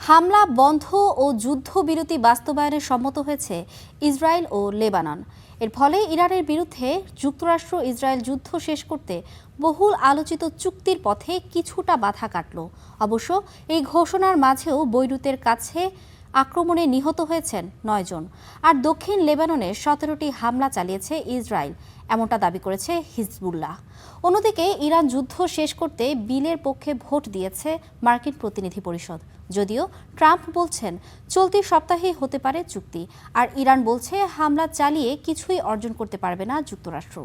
হামলা বন্ধ ও যুদ্ধবিরতি বাস্তবায়নে সম্মত হয়েছে ইসরায়েল ও লেবানন। এর ফলে ইরানের বিরুদ্ধে যুক্তরাষ্ট্র ইসরায়েল যুদ্ধ শেষ করতে বহুল আলোচিত চুক্তির পথে কিছুটা বাধা কাটল। অবশ্য এই ঘোষণার মাঝেও বৈরুতের কাছে আক্রমণে নিহত হয়েছেন ৯ জন। আর দক্ষিণ লেবাননে ১৭টি হামলা চালিয়েছে ইসরায়েল, এমনটা দাবি করেছে হিজবুল্লাহ। অন্যদিকে ইরান যুদ্ধ শেষ করতে বিলের পক্ষে ভোট দিয়েছে মার্কিন প্রতিনিধি পরিষদ। যদিও ট্রাম্প বলছেন চলতি সপ্তাহেই হতে পারে চুক্তি, আর ইরান বলছে হামলা চালিয়ে কিছুই অর্জন করতে পারবে না যুক্তরাষ্ট্র।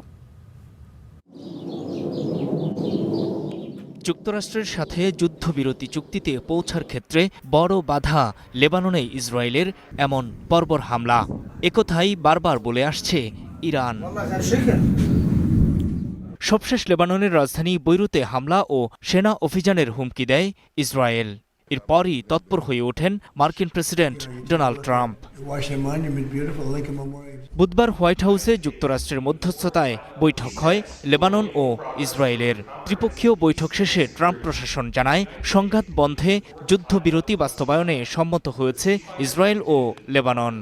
যুক্তরাষ্ট্রের সাথে যুদ্ধবিরতি চুক্তিতে পৌঁছার ক্ষেত্রে বড় বাধা লেবাননে ইসরায়েলের এমন বর্বর হামলা। একথাই বারবার বলে আসছে ইরান। সবশেষ লেবাননের রাজধানী বৈরুতে হামলা ও সেনা অভিযানের হুমকি দেয় ইসরায়েল। এরপরই তৎপর হয়ে ওঠেন মার্কিন প্রেসিডেন্ট ডোনাল্ড ট্রাম্প। বুধবার হোয়াইট হাউসে যুক্তরাষ্ট্রের মধ্যস্থতায় বৈঠক হয় লেবানন ও ইসরায়েলের। ত্রিপক্ষীয় বৈঠক শেষে ট্রাম্প প্রশাসন জানায় সংঘাত বন্ধে যুদ্ধবিরতি বাস্তবায়নে সম্মত হয়েছে ইসরায়েল ও লেবানন।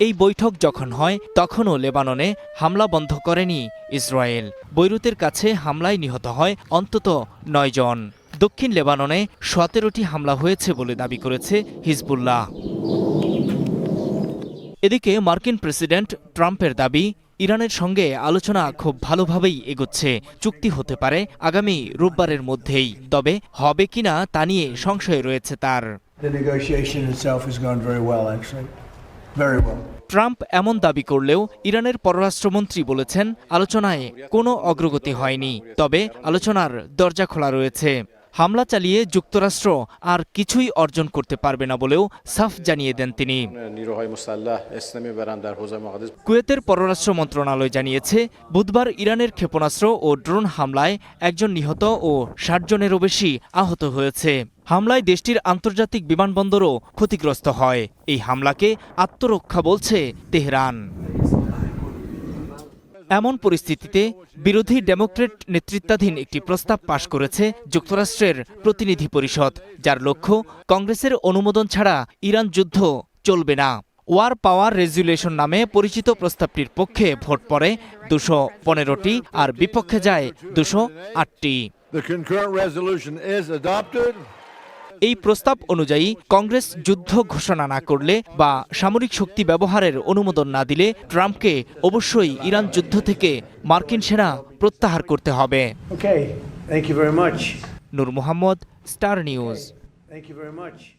এই বৈঠক যখন হয় তখনও লেবাননে হামলা বন্ধ করেনি ইসরায়েল। বৈরুতের কাছে হামলায় নিহত হয় অন্তত ৯ জন। দক্ষিণ লেবাননে ১৭টি হামলা হয়েছে বলে দাবি করেছে হিজবুল্লাহ। এদিকে মার্কিন প্রেসিডেন্ট ট্রাম্পের দাবি, ইরানের সঙ্গে আলোচনা খুব ভালোভাবেই এগোচ্ছে। চুক্তি হতে পারে আগামী রোববারের মধ্যেই, তবে হবে কিনা তা নিয়ে সংশয় রয়েছে তার। ট্রাম্প এমন দাবি করলেও ইরানের পররাষ্ট্রমন্ত্রী বলেছেন আলোচনায় কোনো অগ্রগতি হয়নি, তবে আলোচনার দরজা খোলা রয়েছে। হামলা চালিয়ে যুক্তরাষ্ট্র আর কিছুই অর্জন করতে পারবে না বলেও সাফ জানিয়ে দেন তিনি। কুয়েতের পররাষ্ট্র মন্ত্রণালয় জানিয়েছে বুধবার ইরানের ক্ষেপণাস্ত্র ও ড্রোন হামলায় ১ জন নিহত ও ৬০ জনেরও বেশি আহত হয়েছে। হামলায় দেশটির আন্তর্জাতিক বিমানবন্দরও ক্ষতিগ্রস্ত হয়। এই হামলাকে আত্মরক্ষা বলছে তেহরান। এমন পরিস্থিতিতে বিরোধী ডেমোক্র্যাট নেতৃত্বাধীন একটি প্রস্তাব পাশ করেছে যুক্তরাষ্ট্রের প্রতিনিধি পরিষদ, যার লক্ষ্য কংগ্রেসের অনুমোদন ছাড়া ইরান যুদ্ধ চলবে না। ওয়ার পাওয়ার রেজুলেশন নামে পরিচিত প্রস্তাবটির পক্ষে ভোট পড়ে ২১৫টি আর বিপক্ষে যায় ২০৮টি। এই প্রস্তাব অনুযায়ী কংগ্রেস যুদ্ধ ঘোষণা না করলে বা সামরিক শক্তি ব্যবহারের অনুমোদন না দিলে ট্রাম্পকে অবশ্যই ইরান যুদ্ধ থেকে মার্কিন সেনা প্রত্যাহার করতে হবে। নূর মোহাম্মদ, স্টার নিউজ।